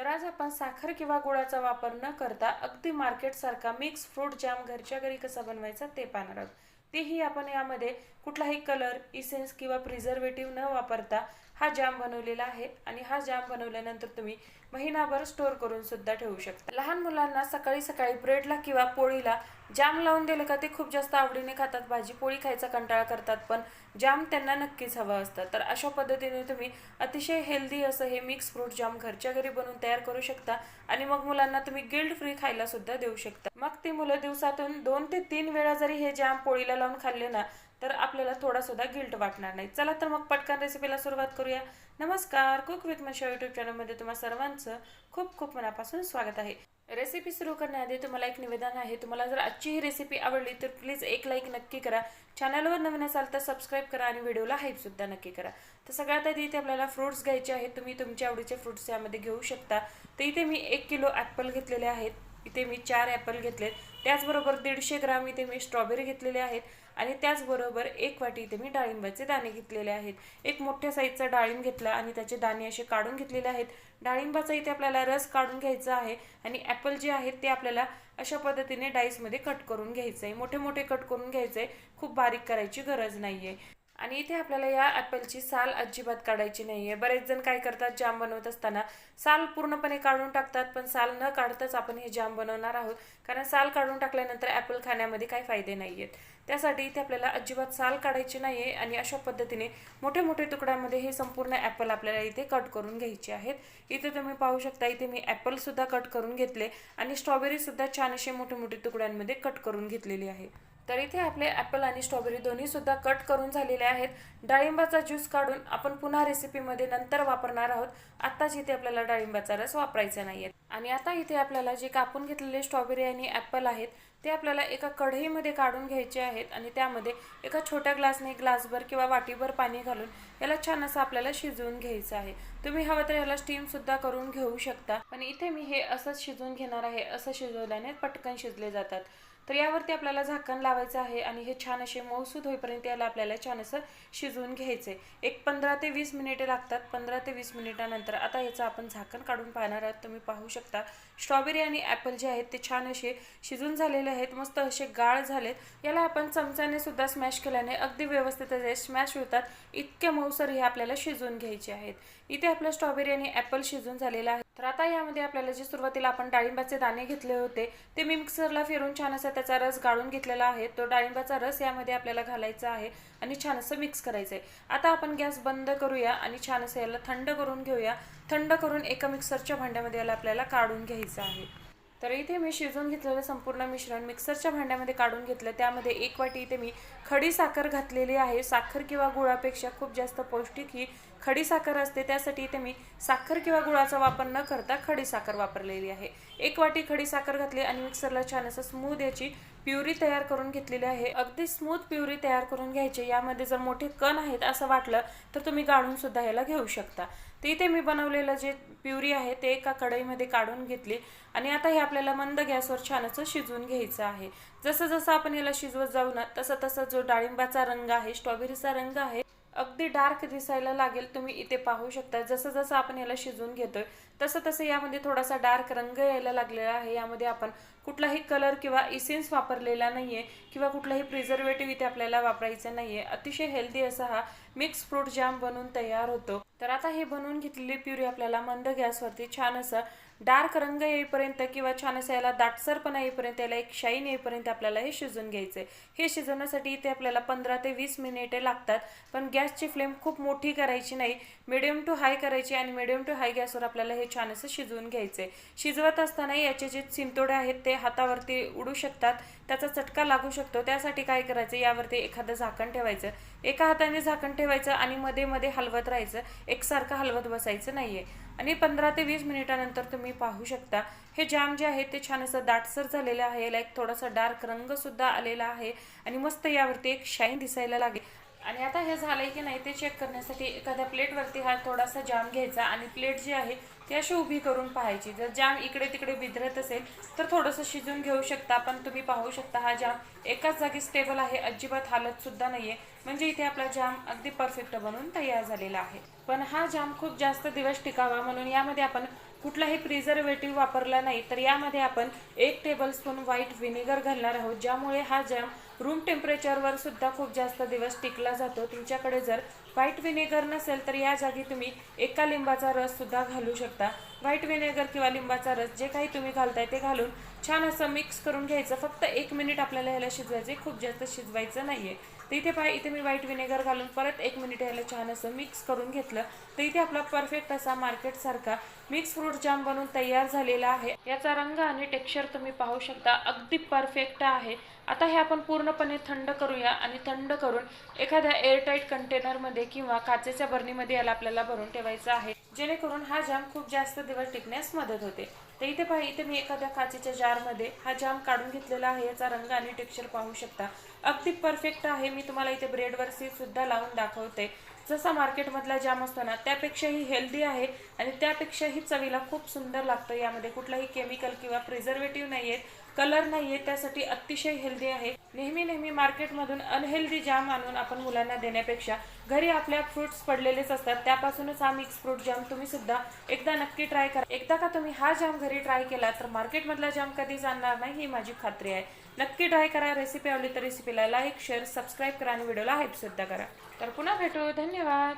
तर आज आपण साखर किंवा गुळाचा वापर न करता अगदी मार्केट सारखा मिक्स फ्रूट जॅम घरच्या घरी कसा बनवायचा ते पाहणार आहोत। तेही आपण यामध्ये कुठलाही कलर, इसेन्स किंवा प्रिझर्वेटिव्ह न वापरता हा जॅम बनवलेला आहे आणि हा जॅम बनवल्यानंतर तुम्ही महिनाभर स्टोर करून सुद्धा ठेवू शकता। लहान मुलांना सकाळी सकाळी ब्रेडला किंवा पोळीला जॅम लावून दिलं का ते खूप जास्त आवडीने खातात। भाजी पोळी खायचा कंटाळा करतात, पण जॅम त्यांना नक्कीच हवं असतं। तर अशा पद्धतीने तुम्ही अतिशय हेल्दी असं हे मिक्स फ्रूट जॅम घरच्या घरी बनवून तयार करू शकता आणि मग मुलांना तुम्ही गिल्ट फ्री खायला सुद्धा देऊ शकता। मग ती मुलं दिवसातून 2 ते 3 वेळा जरी हे जॅम पोळीला लावून खाल्ले ना, तर आपल्याला थोडा सुद्धा गिल्ट वाटणार नाही। चला तर मग पटकन रेसिपीला सुरुवात करूया। नमस्कार, कुक विथ मनीषा यूट्यूब चॅनलमध्ये तुम्हा सर्वांचं खूप खूप मनापासून स्वागत आहे। रेसिपी सुरू करण्याआधी तुम्हाला एक निवेदन आहे, तुम्हाला जर आजची ही रेसिपी आवडली तर प्लीज एक लाईक नक्की करा। चॅनलवर नवीन असाल तर सबस्क्राईब करा आणि व्हिडिओला हाईप सुद्धा नक्की करा। तर सगळ्यात आधी इथे आपल्याला फ्रूट्स घ्यायचे आहेत। तुम्ही तुमच्या आवडीचे फ्रूट्स यामध्ये घेऊ शकता। तर इथे मी 1 किलो ॲपल घेतलेले आहेत, इथे मी 4 ॲपल घेतलेत। त्याचबरोबर 150 ग्राम इथे मी स्ट्रॉबेरी घेतलेले आहेत आणि त्याचबरोबर 1 वाटी इथे मी डाळिंबाचे दाणे घेतलेले आहेत। एक मोठ्या साईजचा डाळिंब घेतला आणि त्याचे दाणे असे काढून घेतलेले आहेत। डाळिंबाचा इथे आपल्याला रस काढून घ्यायचा आहे आणि ॲपल जे आहेत ते आपल्याला अशा पद्धतीने डाईसमध्ये कट करून घ्यायचं आहे। मोठे मोठे कट करून घ्यायचं आहे, खूप बारीक करायची गरज नाही आहे। आणि इथे आपल्याला या ॲपलची साल अजिबात काढायची नाही आहे। बरेच जण काय करतात, जाम बनवत असताना साल पूर्णपणे काढून टाकतात, पण साल न काढताच आपण हे जाम बनवणार आहोत, कारण साल काढून टाकल्यानंतर ॲपल खाण्यामध्ये काही फायदे नाही आहेत। त्यासाठी इथे आपल्याला अजिबात साल काढायची नाही आहे आणि अशा पद्धतीने मोठे मोठे तुकड्यांमध्ये हे संपूर्ण ॲपल आपल्याला इथे कट करून घ्यायचे आहेत। इथे तुम्ही पाहू शकता, इथे मी ॲपल सुद्धा कट करून घेतले आणि स्ट्रॉबेरी सुद्धा छान असे मोठे मोठे तुकड्यांमध्ये कट करून घेतलेली आहे। तर इथे आपले ॲपल आणि स्ट्रॉबेरी दोन्ही सुद्धा कट करून झालेले आहेत। डाळिंबाचा ज्यूस काढून आपण पुन्हा रेसिपीमध्ये नंतर वापरणार आहोत। आत्ताच इथे आपल्याला डाळिंबाचा रस वापरायचा नाहीये। आणि आता इथे आपल्याला जे कापून घेतलेले स्ट्रॉबेरी आणि ॲपल आहेत ते आपल्याला एका कढईमध्ये काढून घ्यायचे आहेत आणि त्यामध्ये एका छोट्या ग्लासने ग्लासभर किंवा वाटीभर पाणी घालून याला छान असं आपल्याला शिजवून घ्यायचं आहे। तुम्ही हवं तर याला स्टीम सुद्धा करून घेऊ शकता, पण इथे मी हे असंच शिजवून घेणार आहे। असं शिजवल्याने पटकन शिजले जातात। तर यावरती आपल्याला झाकण लावायचं आहे आणि हे छान असे मऊसूद होईपर्यंत याला आपल्याला छान असं शिजवून घ्यायचे। एक 15 ते 20 मिनिटे लागतात। 15 ते 20 मिनिटानंतर आता याचं आपण झाकण काढून पाहणार आहोत। तुम्ही पाहू शकता स्ट्रॉबेरी आणि ॲपल जे आहेत ते छान असे शिजून झालेले आहेत, मस्त असे गाळ झालेत। याला आपण चमच्याने सुद्धा स्मॅश केल्याने अगदी व्यवस्थित असे स्मॅश होतात, इतके मऊसर हे आपल्याला शिजवून घ्यायचे आहेत। इथे आपलं स्ट्रॉबेरी आणि ॲपल शिजून झालेलं आहे। तर आता यामध्ये आपल्याला जे सुरुवातीला आपण डाळिंबाचे दाणे घेतले होते ते मी मिक्सरला फिरून छान असं त्याचा रस गाळून घेतलेला आहे। तो डाळिंबाचा रस यामध्ये आपल्याला घालायचा आहे आणि छान असं मिक्स करायचं आहे। आता आपण गॅस बंद करूया आणि छान असं याला थंड करून घेऊया। थंड करून एका मिक्सरच्या भांड्यामध्ये याला आपल्याला काढून घ्यायचं आहे। तर इथे मी शिजवून घेतलेलं संपूर्ण मिश्रण मिक्सरच्या भांड्यामध्ये काढून घेतलं। त्यामध्ये 1 वाटी इथे मी खडी साखर घातलेली आहे। साखर किंवा गुळापेक्षा खूप जास्त पौष्टिक ही खडी साखर असते, त्यासाठी इथे मी साखर किंवा गुळाचा वापर न करता खडी साखर वापरलेली आहे। 1 वाटी खडी साखर घातली आणि मिक्सरला छान असं स्मूथ याची प्युरी तयार करून घेतलेली आहे। अगदी स्मूथ प्युरी तयार करून घ्यायची। यामध्ये जर मोठे कण आहेत असं वाटलं तर तुम्ही गाळून सुद्धा याला घेऊ शकता। तर इथे मी बनवलेलं जे प्युरी आहे ते एका कढईमध्ये काढून घेतली आणि आता हे आपल्याला मंद गॅसवर छान असं शिजवून घ्यायचं आहे। जसं जसं आपण याला शिजवत जाऊ ना, तसं तसं जो डाळिंबाचा रंग आहे, स्ट्रॉबेरीचा रंग आहे, अगदी डार्क दिसायला लागेल। तुम्ही इथे पाहू शकता जसं जसं आपण याला शिजवून घेतोय तसं तसं यामध्ये थोडासा डार्क रंग यायला लागलेला आहे। यामध्ये आपण कुठलाही कलर किंवा इसेन्स वापरलेला नाहीये किंवा कुठलाही प्रिझर्वेटिव्ह इथे आपल्याला वापरायचं नाहीये। अतिशय हेल्दी असा हा मिक्स फ्रूट जॅम बनवून तयार होतो। तर आता हे बनवून घेतलेली प्युरी आपल्याला मंद गॅसवरती छान असं डार्क रंग येईपर्यंत किंवा छान असं याला दाटसरपणा येईपर्यंत, याला एक शाईन येईपर्यंत आपल्याला हे शिजवून घ्यायचंय। हे शिजवण्यासाठी इथे आपल्याला 15 ते 20 मिनिटे लागतात, पण गॅसची फ्लेम खूप मोठी करायची नाही, मिडियम टू हाय करायची आणि मिडियम टू हाय गॅसवर आपल्याला हे छान असं शिजवून घ्यायचंय। शिजवत असताना याचे जे चिंतोडे आहेत ते हातावरती उडू शकतात, त्याचा चटका लागू शकतो। त्यासाठी काय करायचं, यावरती एखादं झाकण ठेवायचं, एका हाताने झाकण ठेवायचं आणि मध्ये मध्ये हलवत राहायचं, एकसारखं हलवत बसायचं नाहीये। आणि 15 ते 20 मिनिटानंतर तुम्ही पाहू शकता हे जॅम जे आहे ते छान असं दाटसर झालेलं आहे। याला एक थोडासा डार्क रंग सुद्धा आलेला आहे आणि मस्त यावरती एक शाईन दिसायला लागेल। आणि आता हे झालंय की नाही ते चेक करण्यासाठी एखाद्या प्लेटवरती हा थोडासा जाम घ्यायचा आणि प्लेट जी आहे ती अशी उभी करून पाहायची। जर जाम इकडे तिकडे बिधरत असेल तर थोडंसं शिजून घेऊ शकता, पण तुम्ही पाहू शकता हा जाम एकाच जागी स्टेबल आहे, अजिबात हालत सुद्धा नाहीये। म्हणजे इथे आपला जाम अगदी परफेक्ट बनून तयार झालेला आहे। पण हा जाम खूप जास्त दिवस टिकावा म्हणून यामध्ये आपण कुठलाही प्रिझर्वेटिव्ह वापरला नाही, तर यामध्ये आपण 1 टेबलस्पून व्हाईट व्हिनेगर घालणार आहोत, ज्यामुळे हा जॅम रूम टेम्परेचरवर सुद्धा खूप जास्त दिवस टिकला जातो. तुमच्याकडे जर व्हाईट व्हिनेगर नसेल तर या जागी तुम्ही एका लिंबाचा रस सुद्धा घालू शकता. व्हाईट व्हिनेगर किंवा लिंबाचा रस जे काही तुम्ही घालताय ते घालून छान असं मिक्स करून घ्यायचं. फक्त 1 मिनिट आपल्याला ह्याला शिजवायचे, खूप जास्त शिजवायचं नाहीये. तर इथे पहा, इथे मी व्हाईट व्हिनेगर घालून परत 1 मिनिट ह्याला छान असं मिक्स करून घेतलं. तर इथे आपला परफेक्ट असा मार्केटसारखा मिक्स फ्रूट जाम बनून तयार झालेला आहे. याचा रंग आणि टेक्स्चर तुम्ही पाहू शकता, अगदी परफेक्ट आहे. आता हे आपण पूर्णपणे थंड करूया आणि थंड करून एखाद्या एअरटाईट कंटेनरमध्ये किंवा काचेच्या बरणीमध्ये याला आपल्याला भरून ठेवायचं आहे, जेणेकरून हा जाम खूप जास्त दिवस टिकण्यास मदत होते. तर इथे पहा, इथे मी एखाद्या काचेच्या जारमध्ये हा जाम काढून घेतलेला आहे. याचा रंग आणि टेक्स्चर पाहू शकता, अगदी परफेक्ट आहे. मी तुम्हाला इथे ब्रेडवर सील सुद्धा लावून दाखवते. जसा मार्केटमधला जाम असतो ना, त्यापेक्षाही हेल्दी आहे आणि त्यापेक्षाही चवीला खूप सुंदर लागतं. यामध्ये कुठलाही केमिकल किंवा प्रिझर्वेटिव्ह नाहीये, कलर नाहीये, त्यासाठी अतिशय हेल्दी आहे. नेहमी मार्केटमधून अनहेल्दी जाम आणून आपण मुलांना देण्यापेक्षा घरी आपल्या फ्रुट्स पडलेलेच असतात, त्यापासूनच हा मिक्स फ्रूट जाम तुम्ही सुद्धा एकदा नक्की ट्राय करा. एकदा का तुम्ही हा जाम घरी ट्राय केला तर मार्केटमधला जाम कधीच आणणार नाही, ही माझी खात्री आहे. नक्की ट्राय करा. रेसिपी आवडली तर रेसिपीला लाईक, शेअर, सबस्क्राईब करा आणि व्हिडिओला हाईप सुद्धा करा. तर पुन्हा भेटू. धन्यवाद.